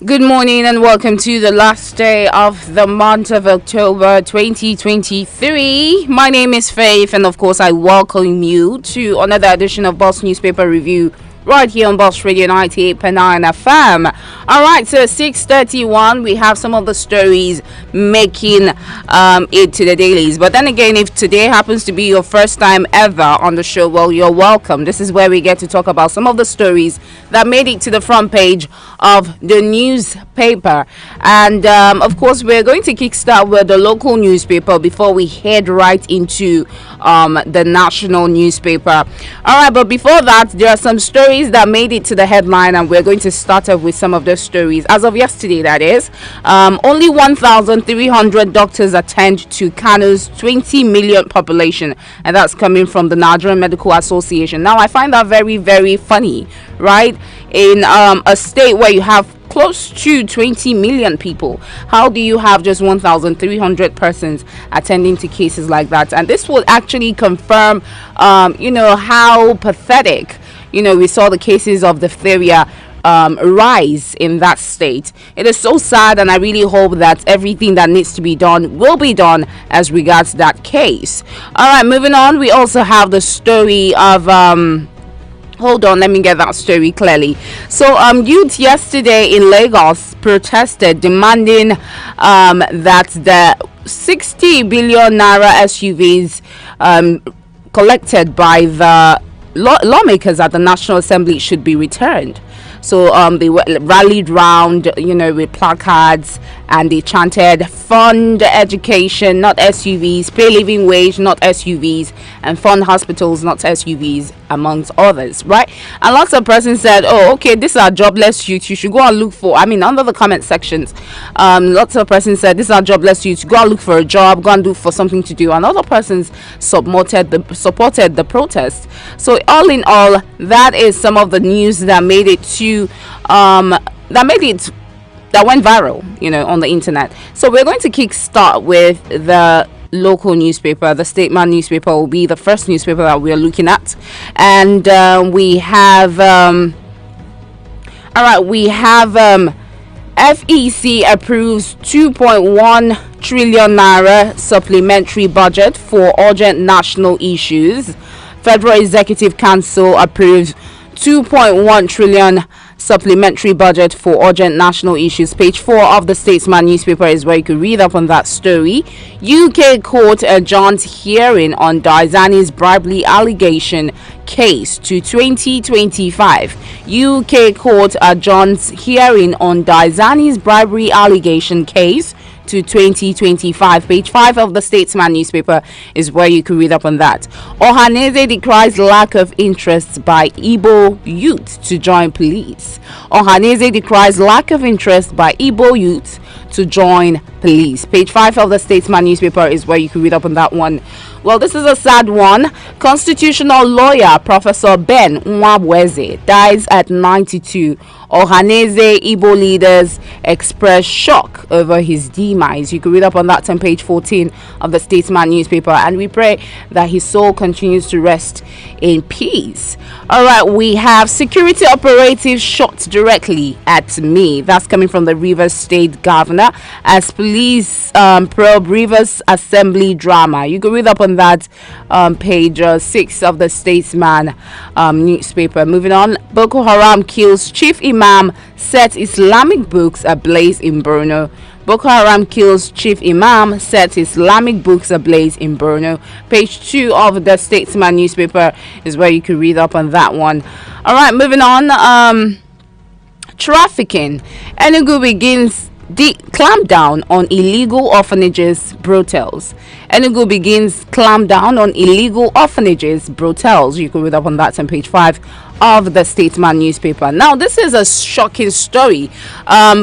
Good morning and welcome to the last day of the month of October 2023. My name is Faith, and of course I welcome you to another edition of Boss Newspaper Review right here on Boss Radio 98.9 FM. Alright, so 6:31 we have some of the stories making it to the dailies. But then again, if today happens to be your first time ever on the show, well, you're welcome. This is where we get to talk about some of the stories that made it to the front page of the newspaper. And of course, we're going to kickstart with the local newspaper before we head right into the national newspaper. Alright, but before that, there are some stories that made it to the headline, and we're going to start off with some of those stories. As of yesterday, that is, only 1,300 doctors attend to Kano's 20 million population, and that's coming from the Nigerian Medical Association. Now, I find that very, very funny, right? In a state where you have close to 20 million people, how do you have just 1,300 persons attending to cases like that? And this will actually confirm how pathetic we saw the cases of diphtheria rise in that state. It is so sad, and I really hope that everything that needs to be done will be done as regards that case. All right, moving on, we also have the story of hold on, let me get that story clearly. So youth yesterday in Lagos protested, demanding that the 60 billion naira SUVs collected by the lawmakers at the National Assembly should be returned. So they rallied round, with placards, and they chanted, "Fund education, not SUVs; pay living wage, not SUVs; and fund hospitals, not SUVs," amongst others, right? And lots of persons said, "Oh, okay, these are jobless youth. You should go and look for." I mean, under the comment sections, lots of persons said, "These are jobless youth. Go and look for a job. Go and look for something to do." And other persons supported the protest. So, all in all, that is some of the news that made it to that went viral, on the internet. So we're going to kickstart with the local newspaper. The Statesman newspaper will be the first newspaper that we're looking at, and we have FEC approves 2.1 trillion naira supplementary budget for urgent national issues. Federal Executive Council approves 2.1 trillion supplementary budget for urgent national issues. Page 4 of the Statesman newspaper is where you could read up on that story. UK court adjourns hearing on Daizani's bribery allegation case to 2025. UK court adjourns hearing on Daizani's bribery allegation case to 2025. Page 5 of the Statesman newspaper is where you can read up on that. Ohaneze decries lack of interest by Igbo youth to join police. Ohaneze decries lack of interest by Igbo youth to join police. Page 5 of the Statesman newspaper is where you can read up on that one. Well, this is a sad one. Constitutional lawyer Professor Ben Nwabweze dies at 92. Ohaneze Igbo leaders express shock over his demise. You can read up on that on page 14 of the Statesman newspaper, and we pray that his soul continues to rest in peace. All right, we have security operatives shot directly at me. That's coming from the Rivers State Governor as police probe Rivers Assembly drama. You can read up on that page 6 of the Statesman newspaper. Moving on, Boko Haram kills Chief Imam, set Islamic books ablaze in Borno. Boko Haram kills Chief Imam, set Islamic books ablaze in Borno. Page 2 of the Statesman newspaper is where you can read up on that one. All right, moving on. Trafficking. Enugu begins clamp down on illegal orphanages, brothels. Enugu begins clamp down on illegal orphanages, brothels. You can read up on that on page 5 of the Statesman newspaper. Now, this is a shocking story.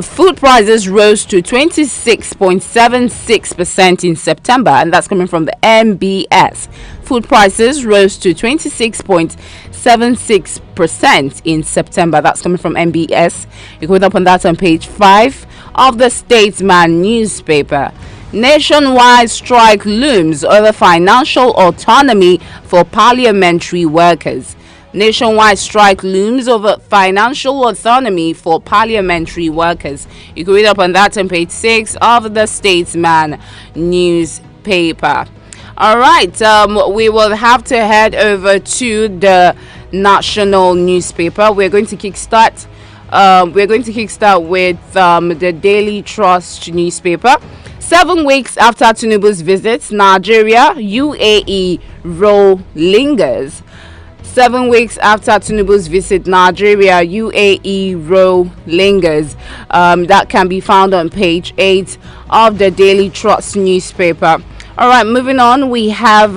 Food prices rose to 26.76% in September, and that's coming from the MBS. Food prices rose to 26.76% in September. That's coming from MBS. You can read up on that on page 5 of the Statesman newspaper. Nationwide strike looms over financial autonomy for parliamentary workers. Nationwide strike looms over financial autonomy for parliamentary workers. You can read up on that on page 6 of the Statesman newspaper. All right, we will have to head over to the national newspaper. We're going to kickstart. With the Daily Trust newspaper. 7 weeks after Tinubu's visit, Nigeria, UAE row lingers. 7 weeks after Tinubu's visit, Nigeria, UAE row lingers. That can be found on page 8 of the Daily Trust newspaper. All right, moving on. We have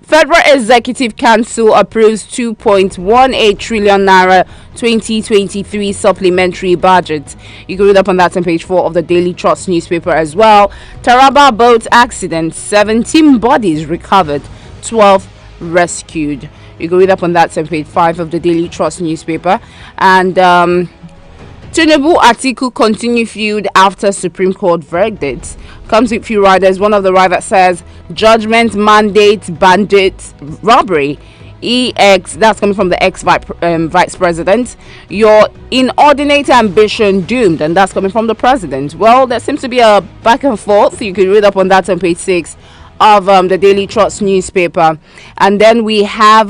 Federal Executive Council approves 2.18 trillion naira 2023 supplementary budget. You can read up on that on page 4 of the Daily Trust newspaper as well. Taraba boat accident, 17 bodies recovered, 12 rescued. You can read up on that on page 5 of the Daily Trust newspaper. And Tinubu Atiku continue feud after Supreme Court verdict. Comes with few riders. One of the riders says judgment mandates bandit robbery. That's coming from the vice president. Your inordinate ambition doomed, and that's coming from the president. Well, there seems to be a back and forth. You can read up on that on page 6 of the Daily Trust newspaper. And then we have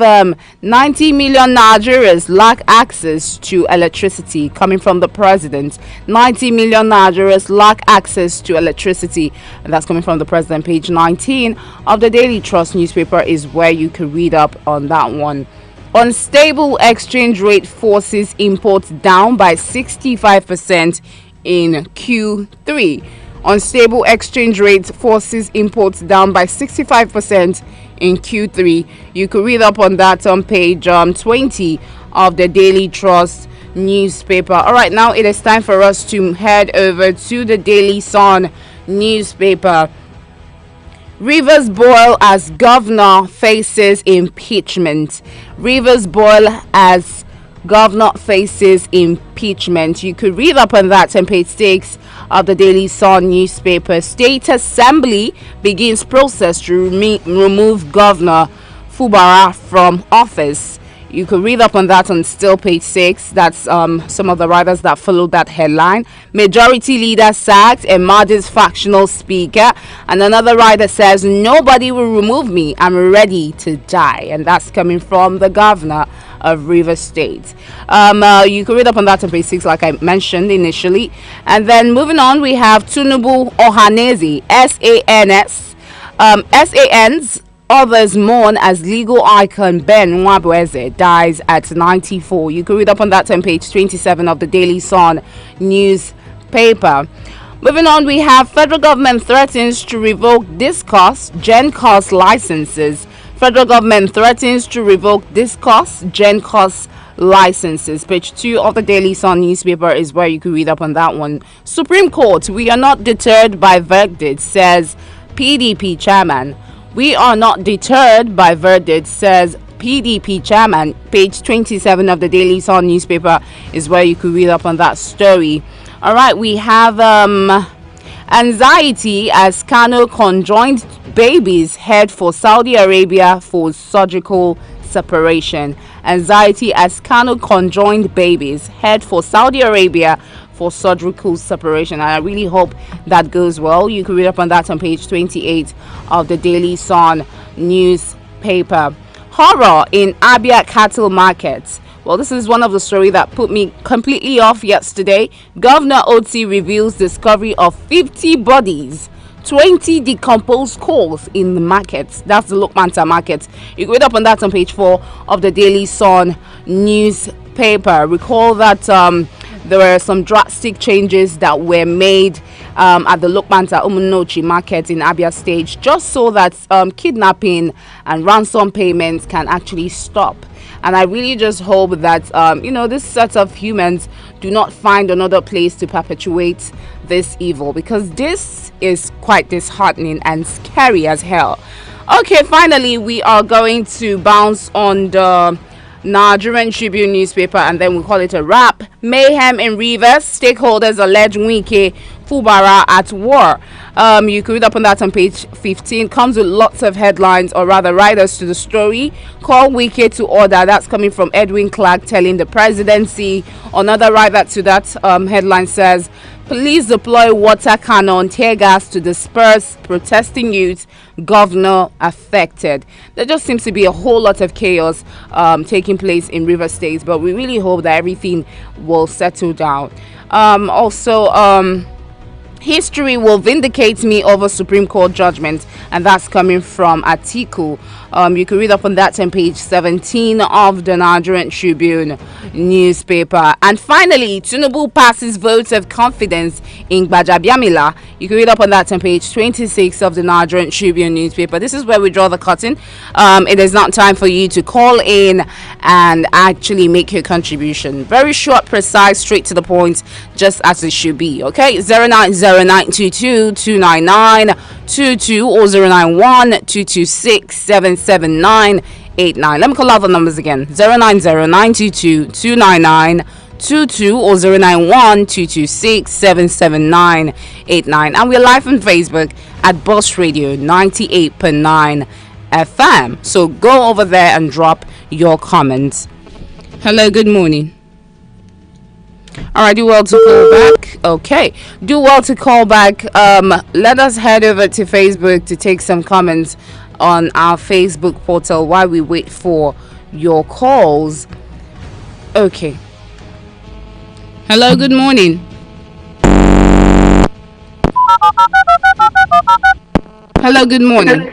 90 million Nigerians lack access to electricity, coming from the president. 90 million Nigerians lack access to electricity, and that's coming from the president. Page 19 of the Daily Trust newspaper is where you can read up on that one. Unstable exchange rate forces imports down by 65% in Q3. Unstable exchange rate forces imports down by 65% in Q3. You could read up on that on page 20 of the Daily Trust newspaper. All right, now it is time for us to head over to the Daily Sun newspaper. Rivers boil as governor faces impeachment. Rivers boil as governor faces impeachment. You could read up on that on page 6 of the Daily Sun newspaper. State Assembly begins process to remove Governor Fubara from office. You could read up on that on still page 6. That's some of the writers that followed that headline. Majority leader sacked, emerges factional speaker. And another writer says, nobody will remove me. I'm ready to die. And that's coming from the governor of Rivers State. You can read up on that on page 6, like I mentioned initially. And then moving on, we have Tinubu Ohaneze, SANs. Others mourn as legal icon Ben Nwabueze dies at 94. You can read up on that on page 27 of the Daily Sun newspaper. Moving on, we have federal government threatens to revoke Discourse GenCos licenses. Federal government threatens to revoke Discourse GenCos licenses. Page 2 of the Daily Sun newspaper is where you can read up on that one. Supreme Court, we are not deterred by verdict, says PDP chairman. We are not deterred by verdict, says PDP chairman. Page 27 of the Daily Sun newspaper is where you could read up on that story. All right, we have anxiety as Kano conjoined babies head for Saudi Arabia for surgical separation. Anxiety as Kano conjoined babies head for Saudi Arabia for surgical separation. I really hope that goes well. You can read up on that on page 28 of the Daily Sun newspaper. Horror in Abia cattle markets. Well, this is one of the stories that put me completely off yesterday. Governor Oti reveals discovery of 50 bodies, 20 decomposed coals in the markets. That's the Lokmanta market. You can read up on that on page 4 of the Daily Sun newspaper. Recall that there were some drastic changes that were made at the Lokmanta Umunochi market in Abia State, just so that kidnapping and ransom payments can actually stop. And I really just hope that this set of humans do not find another place to perpetuate this evil, because this is quite disheartening and scary as hell. Okay, finally we are going to bounce on the Nigerian Tribune newspaper, and then we call it a wrap. Mayhem in Rivers. Stakeholders allege Wike Fubara at war. You can read up on that on page 15. Comes with lots of headlines, or rather writers to the story. Call Wike to order. That's coming from Edwin Clark telling the presidency. Another writer to that headline says, police deploy water cannon, tear gas to disperse protesting youth. Governor affected. There just seems to be a whole lot of chaos taking place in River State, but we really hope that everything will settle down. History will vindicate me over Supreme Court judgment, and that's coming from Atiku. You can read up on that on page 17 of the Nigerian Tribune newspaper. And finally, Tinubu passes votes of confidence in Gbajabiamila. You can read up on that on page 26 of the Nigerian Tribune newspaper. This is where we draw the curtain. It is not time for you to call in and actually make your contribution. Very short, precise, straight to the point, just as it should be. Okay, 09092229922 or 09122677989. Let me call out the numbers again. 09092229922 or 09122677989. And we're live on Facebook at Boss Radio 98.9 FM. So go over there and drop your comments. Hello, good morning. All right, do well to call back. Okay, do well to call back. Let us head over to Facebook to take some comments on our Facebook portal while we wait for your calls. Okay. Hello, good morning. Hello, good morning.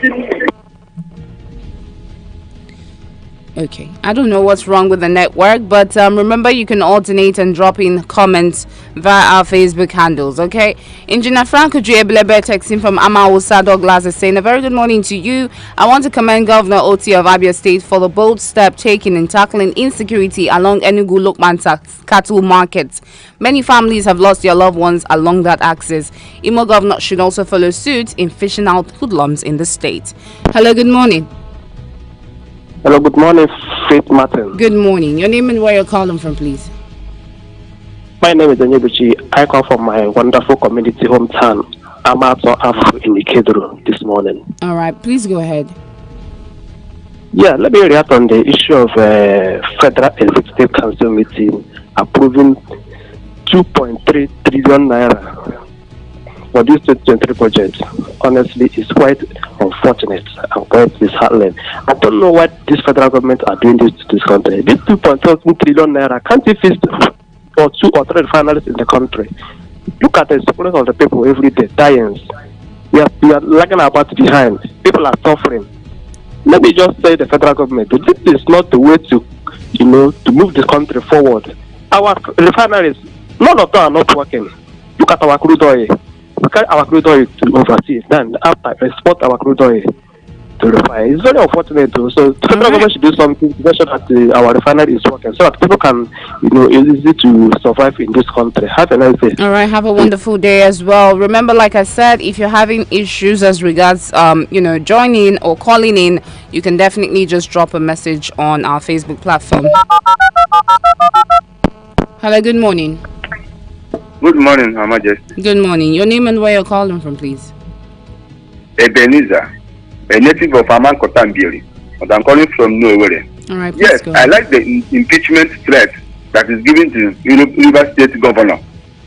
Okay, I don't know what's wrong with the network, but remember you can alternate and drop in comments via our Facebook handles, okay? Engineer Franco Jueblebe texting from Amawusa Douglas is saying, a very good morning to you. I want to commend Governor Oti of Abia State for the bold step taken in tackling insecurity along Enugu Lokman cattle markets. Many families have lost their loved ones along that axis. Imo Governor should also follow suit in fishing out hoodlums in the state. Hello, good morning. Hello, good morning, Faith Martin. Good morning. Your name and where you're calling from, please. My name is Onyebuchi. I come from my wonderful community hometown, Amato Afro in Ikeduru, this morning. All right, please go ahead. Yeah, let me react on the issue of Federal Executive Council meeting approving 2.3 trillion naira for this 2023 budget. Honestly, it's quite unfortunate and quite disheartening. I don't know what this federal government are doing this to this country. This 2.7 trillion naira can't it fix for 2 or 3 refineries in the country? Look at the experience of the people every day, dying. We are lagging about behind. People are suffering. Let me just say the federal government, this is not the way to, to move the country forward. Our refineries, none of them are not working. Look at our crude oil. We carry our crude oil to overseas, then after export our crude oil to refine. It's very unfortunate though. So the federal government should do something to make sure that our refinery is working, so that people can, it's easy to survive in this country. Have a nice day. All right, have a wonderful day as well. Remember, like I said, if you're having issues as regards, joining or calling in, you can definitely just drop a message on our Facebook platform. Hello, good morning. Good morning, Her Majesty. Good morning. Your name and where you're calling from, please. Ebenezer, a native of Amankotambiri, but I'm calling from Owerri. All right, yes, I like the impeachment threat that is given to River State Governor.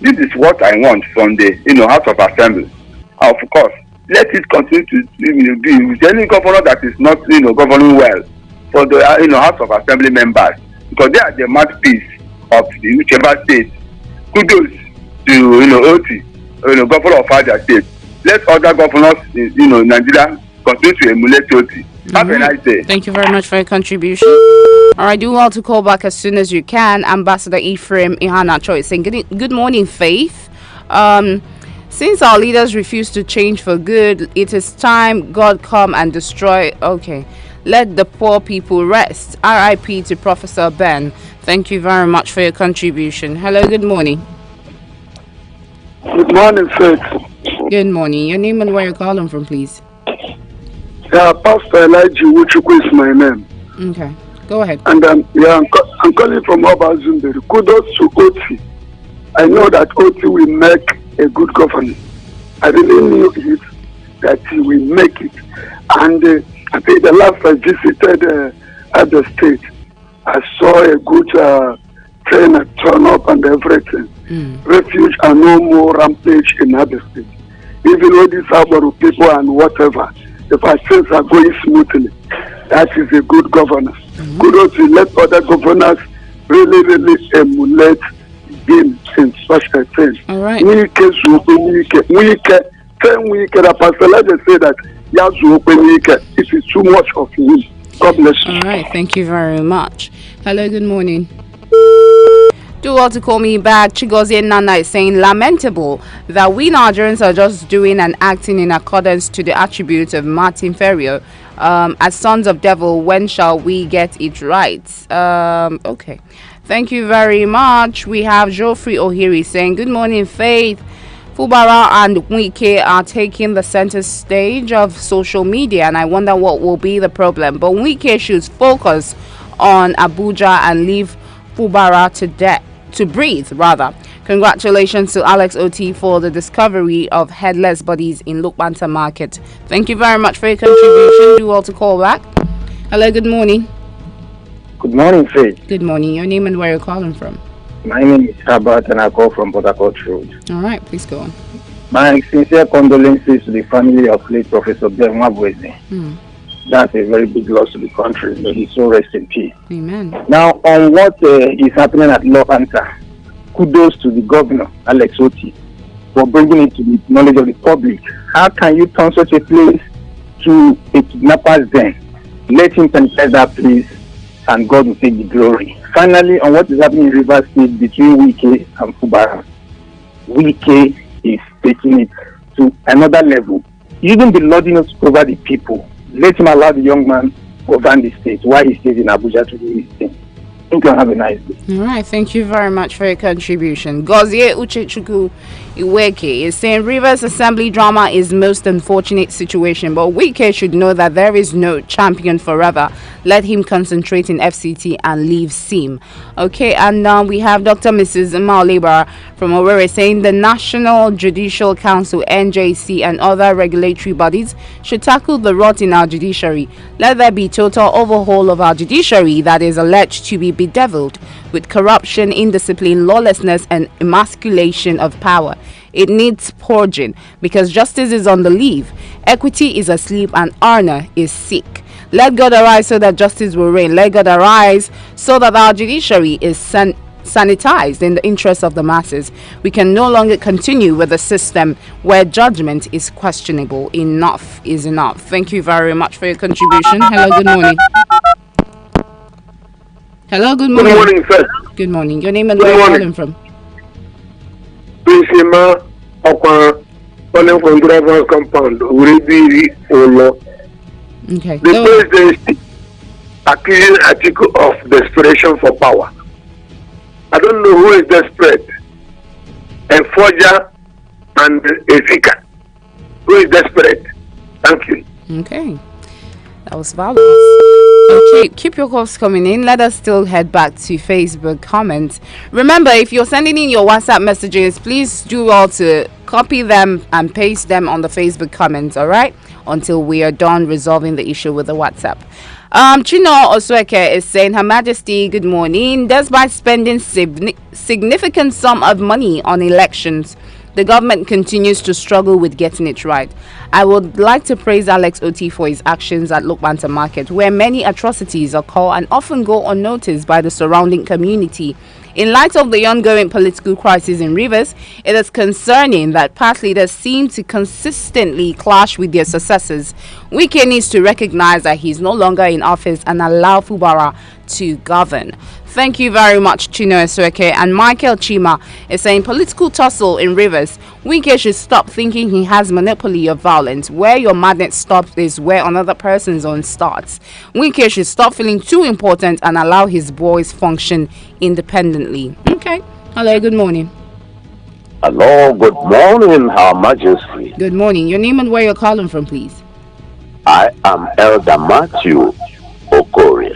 This is what I want from the House of Assembly. Of course, let it continue to be with any governor that is not governing well for the House of Assembly members, because they are the mouthpiece of the whichever state. Kudos to Oti, governor of Abia State. Let other governors in Nigeria continue to emulate Oti. Have a nice day. Thank you very much for your contribution. All right, do well to call back as soon as you can. Ambassador Ephraim Ihana Choi saying, good morning, Faith. Since our leaders refuse to change for good, it is time God come and destroy. Okay, let the poor people rest. R.I.P. to Professor Ben. Thank you very much for your contribution. Hello, good morning. Good morning, Faith. Good morning. Your name and where you're calling from, please. Yeah, Pastor Elijah Wuchukwu is my name. Okay, go ahead. And I'm calling from Obazumberi. Kudos to Oti. I know that Oti will make a good governor. I really knew it that he will make it. And I think the last I visited other state, I saw a good train turn up and everything. Refuge are no more rampage in other states. Even though these Abaru people and whatever, if our things are going smoothly, that is a good governor. Good to let other governors really emulate him in such a thing. All right. We can Pastor, let us say that it is too much of him. God bless you. All right. Thank you very much. Hello. Good morning. Do well to call me back. Chigozie Nana is saying, lamentable that we Nigerians are just doing and acting in accordance to the attributes of Martin Ferrier. As sons of devil, when shall we get it right? Okay. Thank you very much. We have Geoffrey Ohiri saying, good morning, Faith. Fubara and Wike are taking the center stage of social media, and I wonder what will be the problem. But Wike should focus on Abuja and leave Fubara to breathe, rather. Congratulations to Alex Oti for the discovery of headless bodies in Lukbanta Market. Thank you very much for your contribution. Do well to call back. Hello, good morning. Good morning, Faith. Good morning. Your name and where you're calling from? My name is Herbert and I call from Port Harcourt Road. All right, please go on. My sincere condolences to the family of late Professor Ben Wabweze. That's a very big loss to the country. May his soul rest in peace. Amen. Now, on what is happening at Lopanta, kudos to the governor, Alex Oti, for bringing it to the knowledge of the public. How can you turn such a place to a kidnapper's den? Let him penetrate that place and God will take the glory. Finally, on what is happening in Rivers State between Wike and Fubara, Wike is taking it to another level. You shouldn't be lording us over the people. Let him allow the young man govern the state while he stays in Abuja to do his thing. You can have a nice day. All right, thank you very much for your contribution. Gozie Uchechukwu Iweke is saying Rivers Assembly drama is most unfortunate situation, but Wike should know that there is no champion forever. Let him concentrate in FCT and leave SIM. Okay, and now we have Dr. Mrs. Maoleba from Owerri saying the National Judicial Council, NJC, and other regulatory bodies should tackle the rot in our judiciary. Let there be total overhaul of our judiciary that is alleged to be bedeviled with corruption, indiscipline, lawlessness, and emasculation of power. It needs purging because justice is on the leave, equity is asleep, and honor is sick. Let God arise so that justice will reign. Let God arise so that our judiciary is sanitized in the interest of the masses. We can no longer continue with a system where judgment is questionable. Enough is enough. Thank you very much for your contribution. Hello, good morning. Hello, good morning. Good morning, sir. Good morning. Your name and where you're calling from? Prisima Okwa, calling from Driver's Compound, Uribiri, Olo. Okay. The president accusing Atiku of desperation for power. I don't know who is desperate. A forger and a seeker. Who is desperate? Thank you. Okay. That was violence. Okay, keep your calls coming in. Let us still head back to Facebook comments. Remember, if you're sending in your WhatsApp messages, please do well to copy them and paste them on the Facebook comments, all right? Until we are done resolving the issue with the WhatsApp. Chino Osweke is saying, Her Majesty, good morning. Despite spending significant sum of money on elections, the government continues to struggle with getting it right. I would like to praise Alex Oti for his actions at Lukbanta Market, where many atrocities occur and often go unnoticed by the surrounding community. In light of the ongoing political crisis in Rivers, it is concerning that past leaders seem to consistently clash with their successors. Wike needs to recognize that he is no longer in office and allow Fubara to govern. Thank you very much, Chino Esweke. And Michael Chima is saying political tussle in Rivers. Wike should stop thinking he has monopoly of violence. Where your madness stops is where another person's own starts. Wike should stop feeling too important and allow his boys function independently. Okay. Hello, good morning. Hello, good morning, Her Majesty. Good morning. Your name and where you're calling from, please. I am Elder Matthew Okori,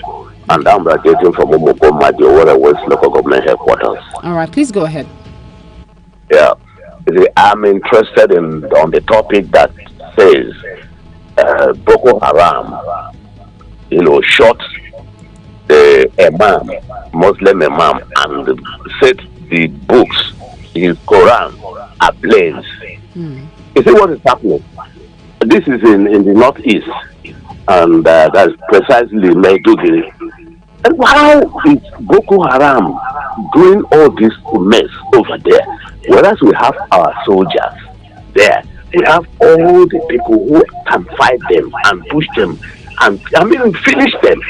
and I'm graduating from Umoko Madi, Owerri West Local Government Headquarters. All right, please go ahead. Yeah. I'm interested in on the topic that says Boko Haram, shot the imam, Muslim imam, and set the books, his Quran, ablaze. You see what is happening? This is in the northeast, and that's precisely Maiduguri. And how is Boko Haram doing all this mess over there? Whereas we have our soldiers there, we have all the people who can fight them and push them, and finish them.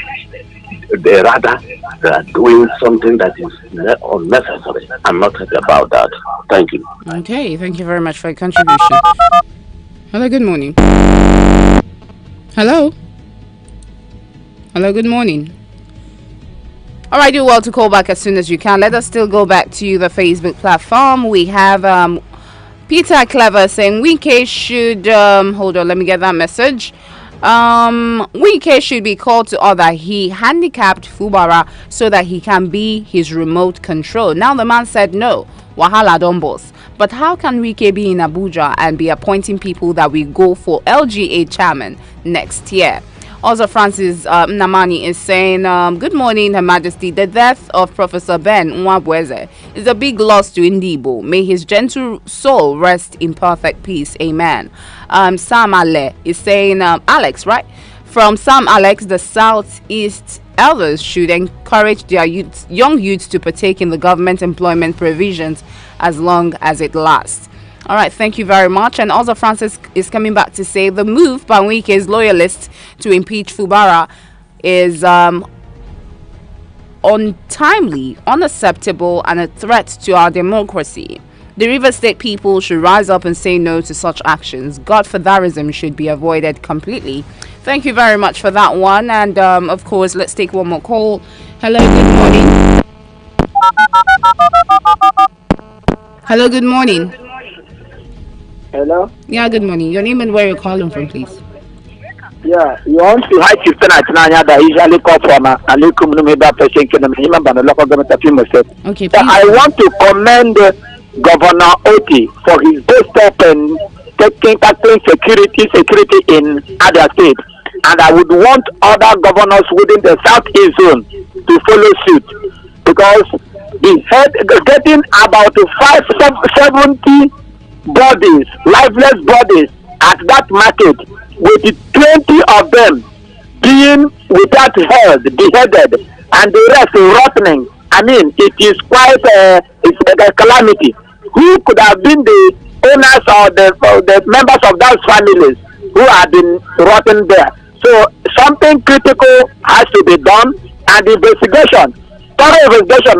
They rather they are doing something that is unnecessary. I'm not happy about that. Thank you. Okay, thank you very much for your contribution. Hello, good morning. Hello. Hello, good morning. All right, do well to call back as soon as you can. Let us still go back to the Facebook platform. We have Peter Clever saying Wike should hold on, let me get that message. Wike should be called to order. He handicapped Fubara so that he can be his remote control. Now the man said no. Wahala don boss. But how can Wike be in Abuja and be appointing people that we go for LGA chairman next year? Also, Francis Namani is saying, good morning, Her Majesty. The death of Professor Ben Nwabweze is a big loss to Indibo. May his gentle soul rest in perfect peace. Amen. Sam Ale is saying, Alex, right? From Sam Alex, the Southeast elders should encourage their young youths to partake in the government employment provisions as long as it lasts. All right, thank you very much. And also Francis is coming back to say the move by Wike's loyalists to impeach Fubara is untimely, unacceptable, and a threat to our democracy. The River State people should rise up and say no to such actions. Godfatherism should be avoided completely. Thank you very much for that one. And of course, let's take one more call. Hello, good morning. Hello, good morning. Hello? Yeah, good morning. Your name and where you're calling from, please. Yeah, you want to high chief tonight that usually call from Alikum Numeba person can remember the local government of myself. Okay, so please. I want to commend Governor Oti for his best step in tackling security in other states. And I would want other governors within the Southeast zone to follow suit, because getting about 570 bodies, lifeless bodies at that market, with 20 of them being without head, beheaded, and the rest rotting. I mean, it is quite it's a calamity. Who could have been the owners or the members of those families who have been rotten there? So something critical has to be done, and thorough investigation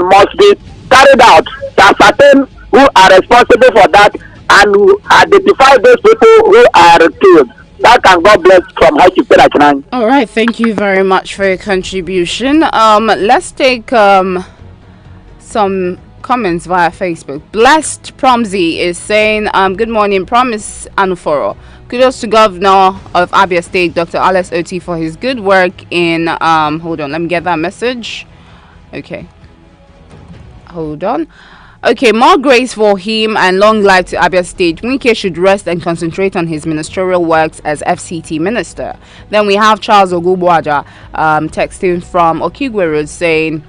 must be carried out to ascertain who are responsible for that and identify those people who are killed. That can God bless from High Chief Penachnan. All right, thank you very much for your contribution. Let's take some comments via Facebook. Blessed Promzi is saying, good morning, Promise Anuforo. Kudos to Governor of Abia State, Dr. Alex Oti, for his good work in, hold on, let me get that message. Okay. Hold on. Okay, more grace for him and long life to Abia State. Wike should rest and concentrate on his ministerial works as FCT minister. Then we have Charles Ogubwaja texting from Okigwe Road saying,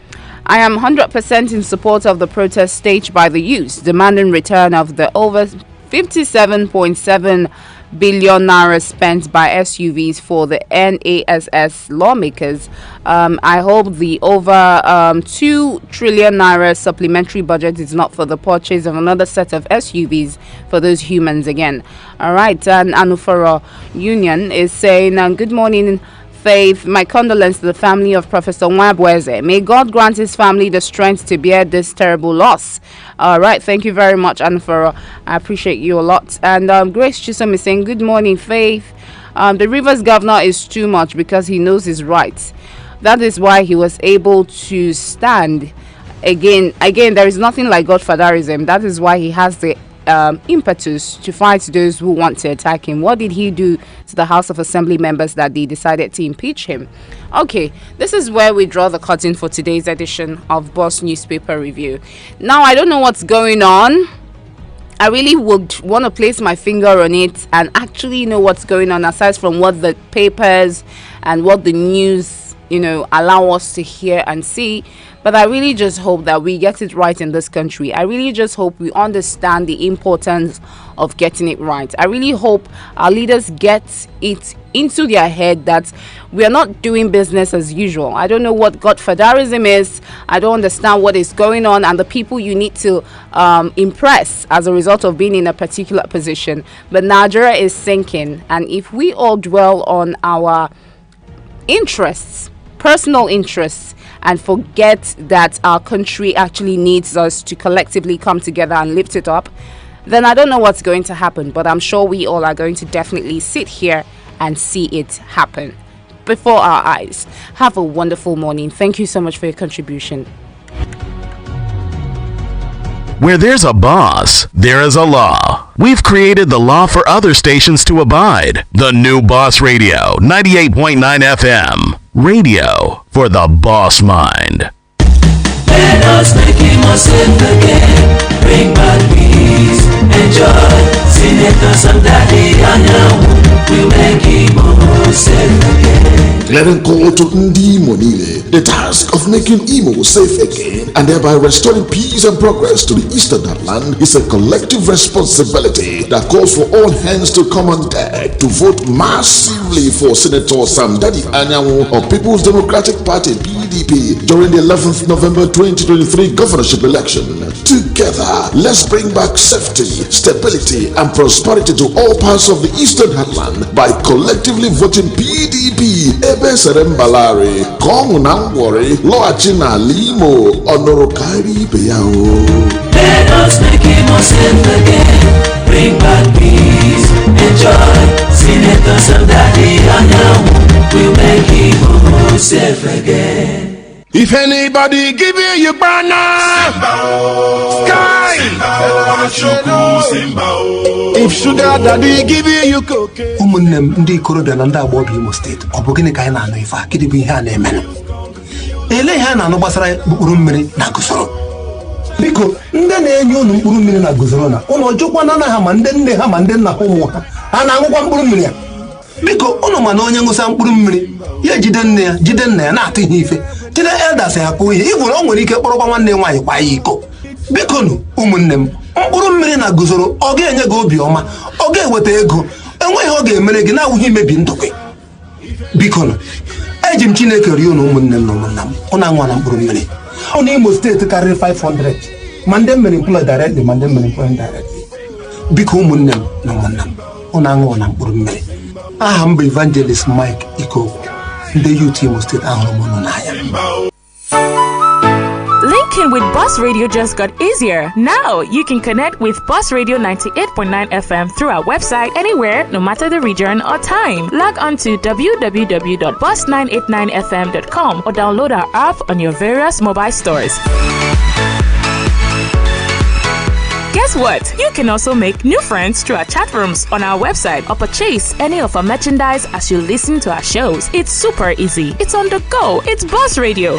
I am 100% in support of the protest staged by the youth, demanding return of the over 57.7 billion naira spent by SUVs for the NASS lawmakers. I hope the over 2 trillion naira supplementary budget is not for the purchase of another set of SUVs for those humans again. All right, and Anuforo Union is saying, good morning, Faith. My condolence to the family of Professor Nwabweze. May God grant his family the strength to bear this terrible loss. All right, thank you very much, Anuforo. I appreciate you a lot. And Grace Chisholm is saying, good morning, Faith. The Rivers governor is too much because he knows his rights. That is why he was able to stand. Again, there is nothing like godfatherism. That is why he has the impetus to fight those who want to attack him. What did he do to the House of Assembly members that they decided to impeach him? Okay, this is where we draw the curtain for today's edition of Boss Newspaper Review. Now, I don't know what's going on I really would want to place my finger on it and actually know what's going on, aside from what the papers and what the news, allow us to hear and see. But I really just hope that we get it right in this country. I really just hope we understand the importance of getting it right. I really hope our leaders get it into their head that we are not doing business as usual. I don't know what godfatherism is. I don't understand what is going on and the people you need to impress as a result of being in a particular position. But Nigeria is sinking, and if we all dwell on our interests, personal interests, and forget that our country actually needs us to collectively come together and lift it up, then I don't know what's going to happen. But I'm sure we all are going to definitely sit here and see it happen before our eyes. Have a wonderful morning. Thank you so much for your contribution. Where there's a boss, there is a law. We've created the law for other stations to abide. The new Boss Radio, 98.9 FM. Radio for the boss mind. Let us make him a safe again. Bring back peace and joy. Senators and Daddy Anyanwu will make him a safe again. Declaring call to Ndi Monile, the task of making Imo safe again and thereby restoring peace and progress to the eastern heartland is a collective responsibility that calls for all hands to come on deck to vote massively for Senator Sam Daddy Anyanwu of People's Democratic Party PDP during the 11th November 2023 governorship election. Together, let's bring back safety, stability, and prosperity to all parts of the eastern heartland by collectively voting PDP. Ebe Serembalari, Kong Nangwari, Loachina Limo, Onorokari Beyao. Let us make him a safe again. Bring back peace and joy. Senators and Daddy Anyanwu will make him a safe again. If anybody give you banana, sky, if sugar daddy give you cocaine. Umunnem ndi korobia na nda agbo Imo State. Obogini ka ina no ifa kidi bi ha na emenu. Ele ha na no gbasara mkpuru mmiri na gusoro. Biko nde na-enye unu mkpuru mmiri na gusoro na unu ojukwa na ha ma nde nne ha ma nde nna ha ụmụ ha na anwụkwa mkpuru mmiri. Biko unu ma na onye ngusa mkpuru mmiri ya jide nne ya na-atụ ihe ife. Jide elders ya kụ ihe igwuru o nwere ike kpọrọkwa nwanne nwaanyị kwa ya iko. Biko nu ụmụnne m, mkpụrụ mmiri na guzoro ọ ga-enye gị obi ọma, ọ ga-eweta ego, enweghị ọ ga-emere gị na-awụghị imebi ndụ gị. Biko nu eji m Chineke rie unu ụmụnne m na ụmụnna m, ụnụ anwa na mkpụrụ mmiri. Ọ na Imo steeti karịrị 500 ma ndị mmiri employed directly ma ndị mmiri employed indirectly. Biko ụmụnne m na ụmụnna m, ụnụ anwa na mkpụrụ mmiri. Aha m bụ Evangelist Mike Iko. The youth Imo State Linking with Boss Radio just got easier. Now you can connect with Boss Radio 98.9 FM through our website anywhere, no matter the region or time. Log on to www.boss989fm.com or download our app on your various mobile stores. Guess what? You can also make new friends through our chat rooms on our website or purchase any of our merchandise as you listen to our shows. It's super easy. It's on the go. It's Boss Radio.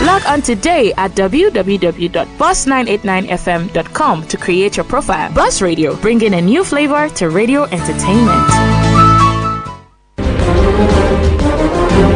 Log on today at www.boss989fm.com to create your profile. Boss Radio, bringing a new flavor to radio entertainment.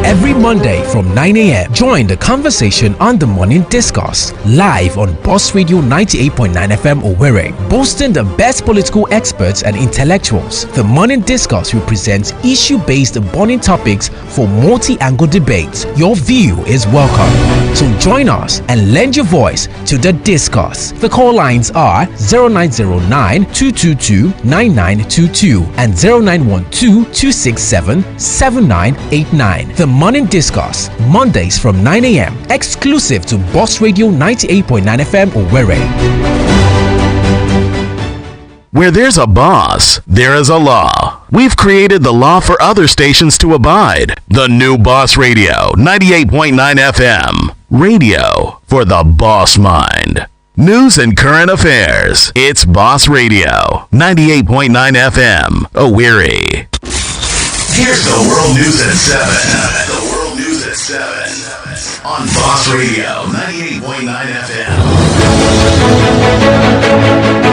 Every Monday from 9 a.m., join the conversation on the Morning Discourse, live on Boss Radio 98.9 FM Owerri. Boasting the best political experts and intellectuals, the Morning Discourse represents issue-based burning topics for multi-angle debates. Your view is welcome. So join us and lend your voice to the discourse. The call lines are 0909-222-9922 and 0912-267-7989. The Morning Discuss, Mondays from 9 a.m. exclusive to Boss Radio 98.9 FM Owerri. Where there's a boss, there is a law. We've created the law for other stations to abide. The new Boss Radio 98.9 FM. Radio for the boss mind. News and current affairs. It's Boss Radio 98.9 FM Owerri. Here's the World News at 7. The World News at 7 on Boss Radio 98.9 FM.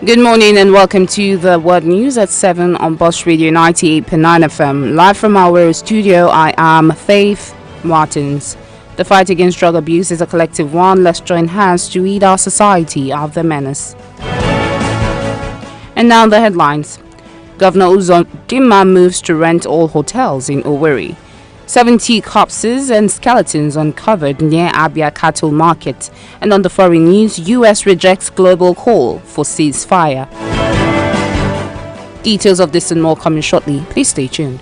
Good morning and welcome to the World News at 7 on Boss Radio 98.9 FM. Live from our Owerri studio, I am Faith Martins. The fight against drug abuse is a collective one. Let's join hands to rid our society of the menace. And now the headlines. Governor Uzodimma moves to rent all hotels in Owerri. 70 corpses and skeletons uncovered near Abia Cattle Market. And on the foreign news, US rejects global call for ceasefire. Details of this and more coming shortly. Please stay tuned.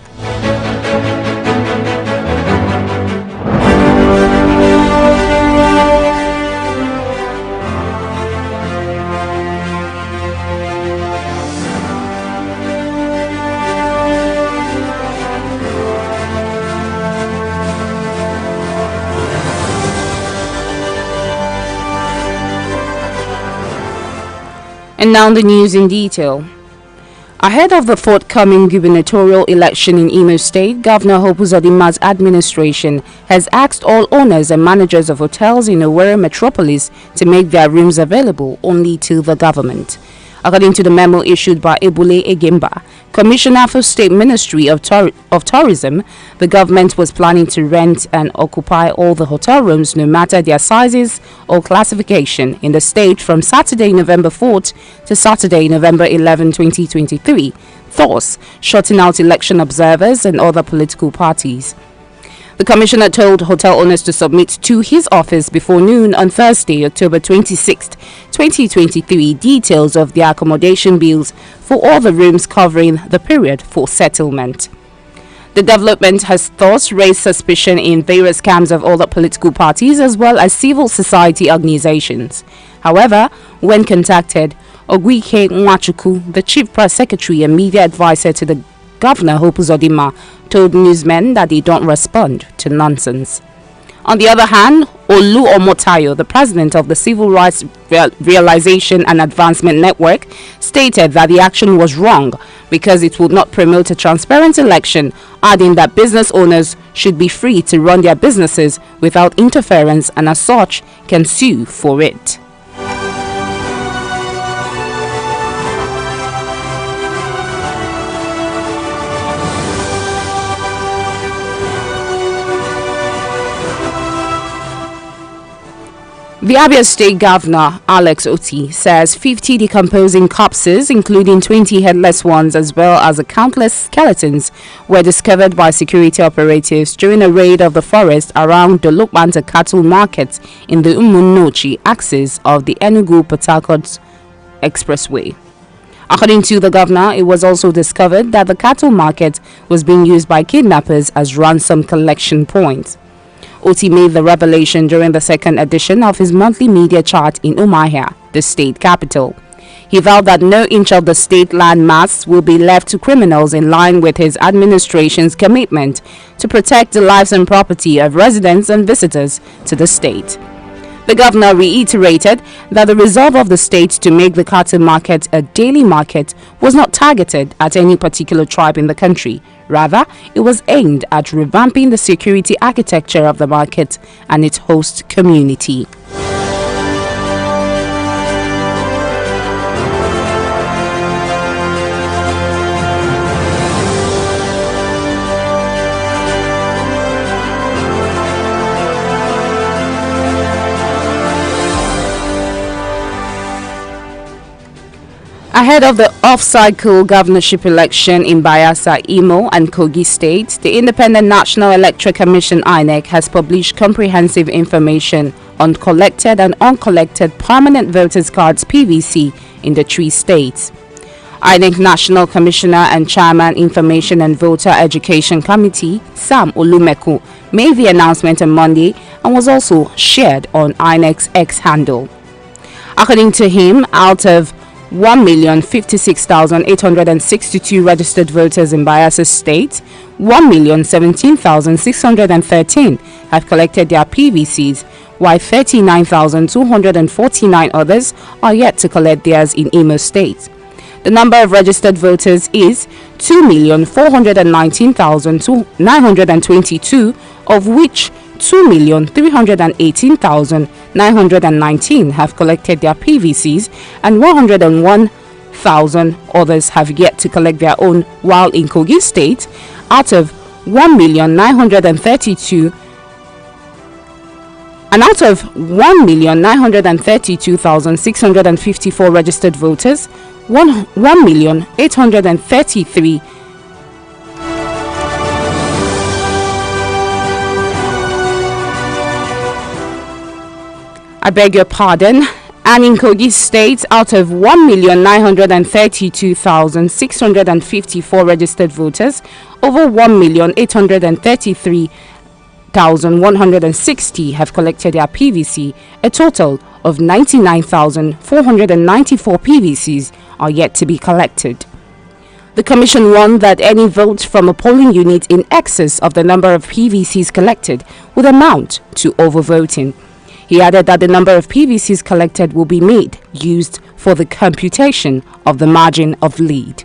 And now the news in detail. Ahead of the forthcoming gubernatorial election in Imo State, Governor Hope Uzodimma's administration has asked all owners and managers of hotels in Owerri metropolis to make their rooms available only to the government. According to the memo issued by Ebule Egemba, Commissioner for State Ministry of Tourism, the government was planning to rent and occupy all the hotel rooms no matter their sizes or classification in the state from Saturday, November 4th to Saturday, November 11, 2023, thus shutting out election observers and other political parties. The commissioner told hotel owners to submit to his office before noon on Thursday, October 26, 2023, details of their accommodation bills for all the rooms covering the period for settlement. The development has thus raised suspicion in various camps of other political parties as well as civil society organizations. However, when contacted, Ogwike Nwachukwu, the chief press secretary and media advisor to the Governor Hope Uzodimma, told newsmen that they don't respond to nonsense. On the other hand, Olu Omotayo, the president of the Civil Rights Realization and Advancement Network, stated that the action was wrong because it would not promote a transparent election, adding that business owners should be free to run their businesses without interference and as such can sue for it. The Abia State Governor, Alex Oti, says 50 decomposing corpses, including 20 headless ones as well as countless skeletons, were discovered by security operatives during a raid of the forest around the Lokbanta Cattle Market in the Umunochi axis of the Enugu-Port Harcourt Expressway. According to the governor, it was also discovered that the cattle market was being used by kidnappers as ransom collection points. Oti made the revelation during the second edition of his monthly media chart in Umuahia, the state capital. He vowed that no inch of the state land mass will be left to criminals in line with his administration's commitment to protect the lives and property of residents and visitors to the state. The governor reiterated that the resolve of the state to make the cattle market a daily market was not targeted at any particular tribe in the country. Rather, it was aimed at revamping the security architecture of the market and its host community. Ahead of the off-cycle governorship election in Bayelsa, Imo and Kogi states, the Independent National Electoral Commission (INEC) has published comprehensive information on collected and uncollected permanent voters cards (PVC) in the three states. INEC National Commissioner and Chairman Information and Voter Education Committee, Sam Olumeku, made the announcement on Monday and was also shared on INEC's X handle. According to him, out of 1,056,862 registered voters in Bayelsa State, 1,017,613 have collected their PVCs, while 39,249 others are yet to collect theirs in Imo State. The number of registered voters is 2,419,922, of which 2,318,919 have collected their PVCs and 2,000 others have yet to collect their own, while in Kogi State, out of 1,932,000 and out of 1,932,654 registered voters, 1,833,000 I beg your pardon. And in Kogi State, out of 1,932,654 registered voters, over 1,833,160 have collected their PVC. A total of 99,494 PVCs are yet to be collected. The Commission warned that any vote from a polling unit in excess of the number of PVCs collected would amount to overvoting. He added that the number of PVCs collected will be used for the computation of the margin of lead.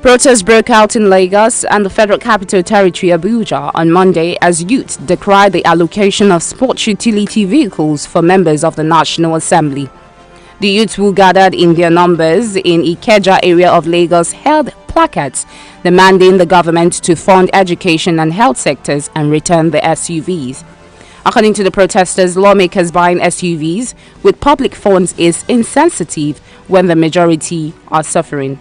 Protests broke out in Lagos and the Federal Capital Territory Abuja on Monday as youth decried the allocation of sports utility vehicles for members of the National Assembly. The youths who gathered in their numbers in Ikeja area of Lagos held placards demanding the government to fund education and health sectors and return the SUVs. According to the protesters, lawmakers buying SUVs with public funds is insensitive when the majority are suffering.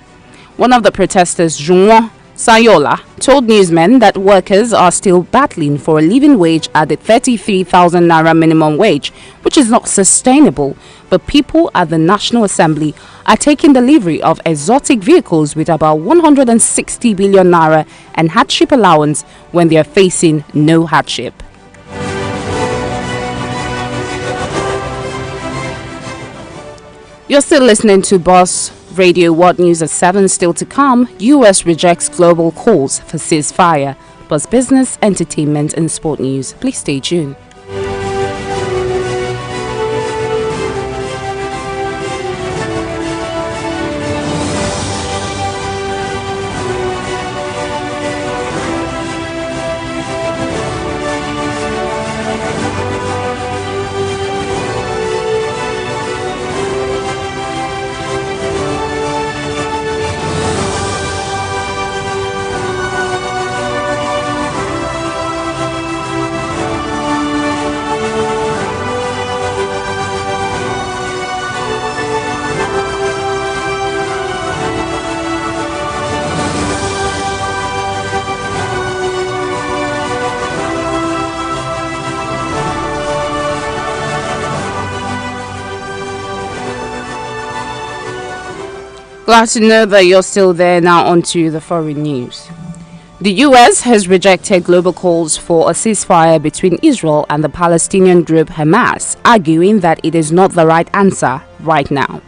One of the protesters, Juwon Sayola, told newsmen that workers are still battling for a living wage at the 33,000 naira minimum wage, which is not sustainable. But people at the National Assembly are taking delivery of exotic vehicles with about 160 billion naira and hardship allowance when they are facing no hardship. You're still listening to Boss Radio World News at 7. Still to come, US rejects global calls for ceasefire. Plus business, entertainment and sport news. Please stay tuned. Glad to know that you're still there. Now on to the foreign news. The US has rejected global calls for a ceasefire between Israel and the Palestinian group Hamas, arguing that it is not the right answer right now.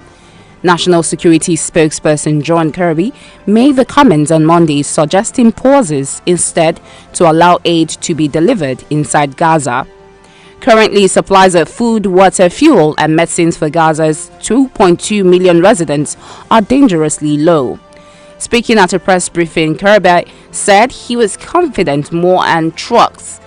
National Security spokesperson John Kirby made the comments on Monday, suggesting pauses instead to allow aid to be delivered inside Gaza. Currently, supplies of food, water, fuel, and medicines for Gaza's 2.2 million residents are dangerously low. Speaking at a press briefing, Kirby said he was confident more aid trucks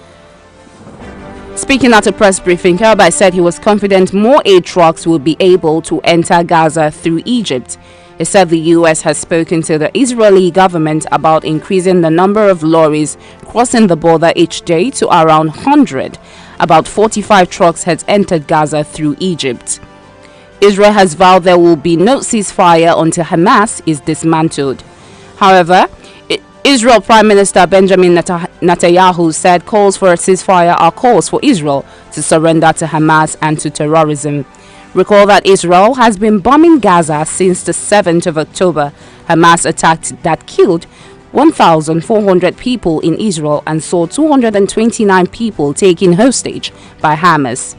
will be able to enter Gaza through Egypt. He said the U.S. has spoken to the Israeli government about increasing the number of lorries crossing the border each day to around 100. About 45 trucks has entered Gaza through Egypt. Israel has vowed there will be no ceasefire until Hamas is dismantled. However, Israel Prime Minister Benjamin Netanyahu said calls for a ceasefire are calls for Israel to surrender to Hamas and to terrorism. Recall that Israel has been bombing Gaza since the 7th of October. Hamas attacked that killed 1,400 people in Israel and saw 229 people taken hostage by Hamas.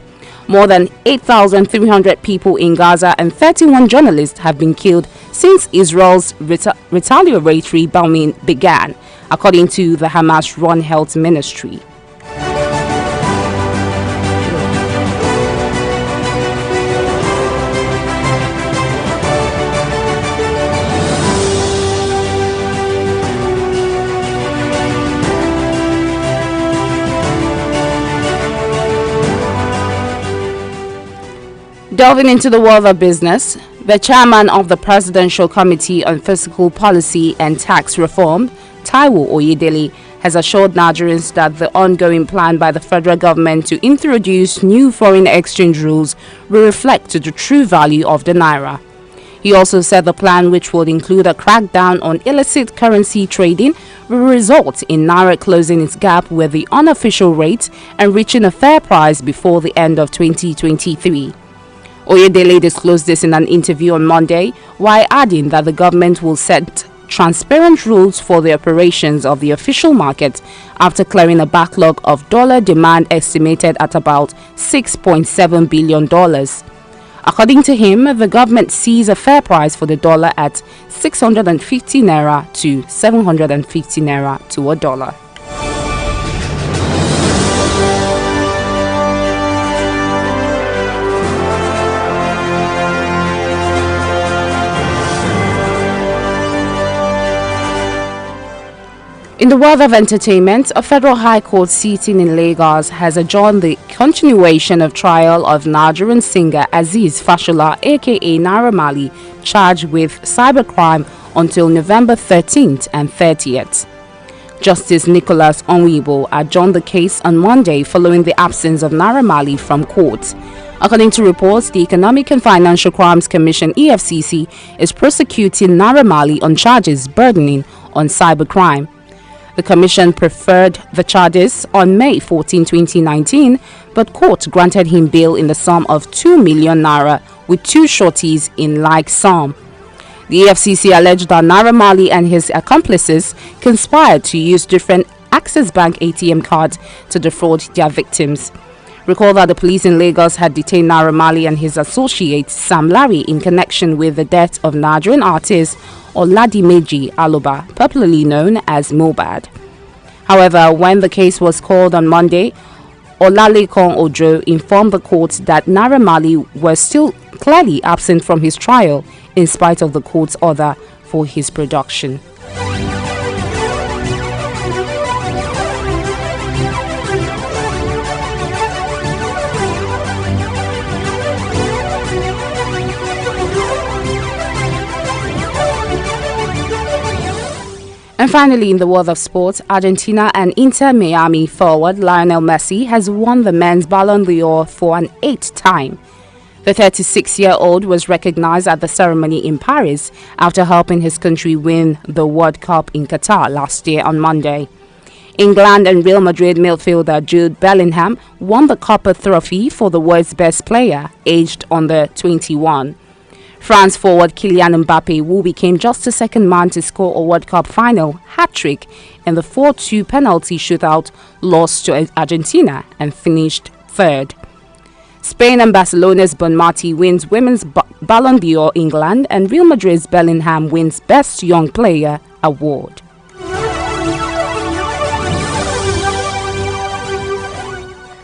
More than 8,300 people in Gaza and 31 journalists have been killed since Israel's retaliatory bombing began, according to the Hamas-run health ministry. Delving into the world of business, the chairman of the Presidential Committee on Fiscal Policy and Tax Reform, Taiwo Oyedele, has assured Nigerians that the ongoing plan by the federal government to introduce new foreign exchange rules will reflect the true value of the naira. He also said the plan, which would include a crackdown on illicit currency trading, will result in naira closing its gap with the unofficial rate and reaching a fair price before the end of 2023. Oyedele disclosed this in an interview on Monday, while adding that the government will set transparent rules for the operations of the official market after clearing a backlog of dollar demand estimated at about $6.7 billion. According to him, the government sees a fair price for the dollar at 650 naira to 750 naira to a dollar. In the world of entertainment, a federal high court sitting in Lagos has adjourned the continuation of trial of Nigerian singer Azeez Fashola aka Naira Marley, charged with cybercrime until November 13th and 30th. Justice Nicholas Onwibo adjourned the case on Monday following the absence of Naira Marley from court. According to reports, the Economic and Financial Crimes Commission (EFCC) is prosecuting Naira Marley on charges burdening on cybercrime. The commission preferred the charges on May 14, 2019, but court granted him bail in the sum of 2 million naira with two sureties in like sum. The EFCC alleged that Naira Marley and his accomplices conspired to use different Access Bank ATM cards to defraud their victims. Recall that the police in Lagos had detained Naira Marley and his associate Sam Larry in connection with the death of Nigerian artist Oladimeji Aloba, popularly known as Mohbad. However, when the case was called on Monday, Olalekan Ojo informed the court that Naira Marley was still clearly absent from his trial in spite of the court's order for his production. And finally, in the world of sports, Argentina and Inter Miami forward Lionel Messi has won the men's Ballon d'Or for an 8th time. The 36-year-old was recognized at the ceremony in Paris after helping his country win the World Cup in Qatar last year on Monday. England and Real Madrid midfielder Jude Bellingham won the Copper Trophy for the world's best player, aged under 21. France forward Kylian Mbappe, who became just the second man to score a World Cup final hat-trick in the 4-2 penalty shootout, lost to Argentina and finished third. Spain and Barcelona's Bonmati wins Women's Ballon d'Or England, and Real Madrid's Bellingham wins Best Young Player award.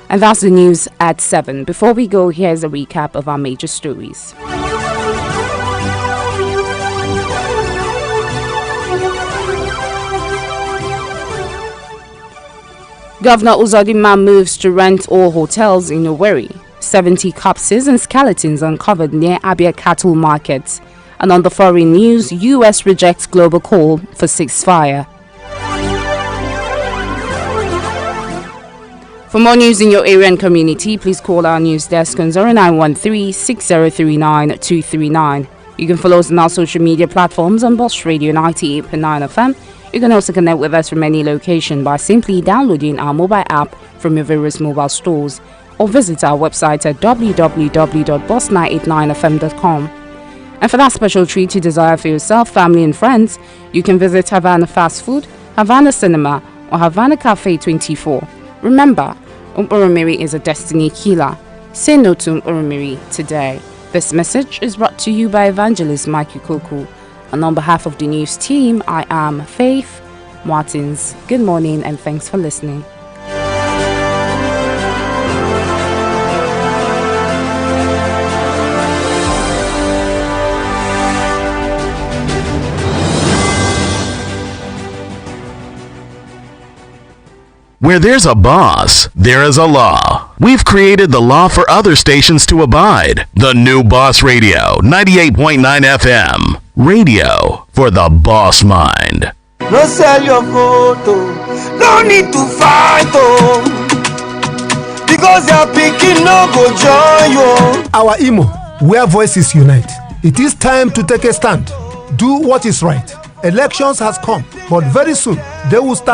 And that's the news at 7. Before we go, here's a recap of our major stories. Governor Uzodinma moves to rent all hotels in Owerri. 70 corpses and skeletons uncovered near Abia cattle markets. And on the foreign news, US rejects global call for ceasefire. For more news in your area and community, please call our news desk on 0913-6039-239. You can follow us on our social media platforms on Boss Radio 98.9 FM. You can also connect with us from any location by simply downloading our mobile app from your various mobile stores or visit our website at www.boss989fm.com. And for that special treat you desire for yourself, family and friends, you can visit Havana Fast Food, Havana Cinema or Havana Cafe 24. Remember, Umurumiri is a destiny killer. Say no to Umurumiri today. This message is brought to you by evangelist Mikey Koku. And on behalf of the news team, I am Faith Martins. Good morning and thanks for listening. Where there's a boss, there is a law. We've created the law for other stations to abide. The new Boss Radio, 98.9 FM. Radio for the boss mind. No sell your photo. No need to fight, oh. Because your picking no go join you. Our Imo, where voices unite. It is time to take a stand. Do what is right. Elections has come, but very soon they will start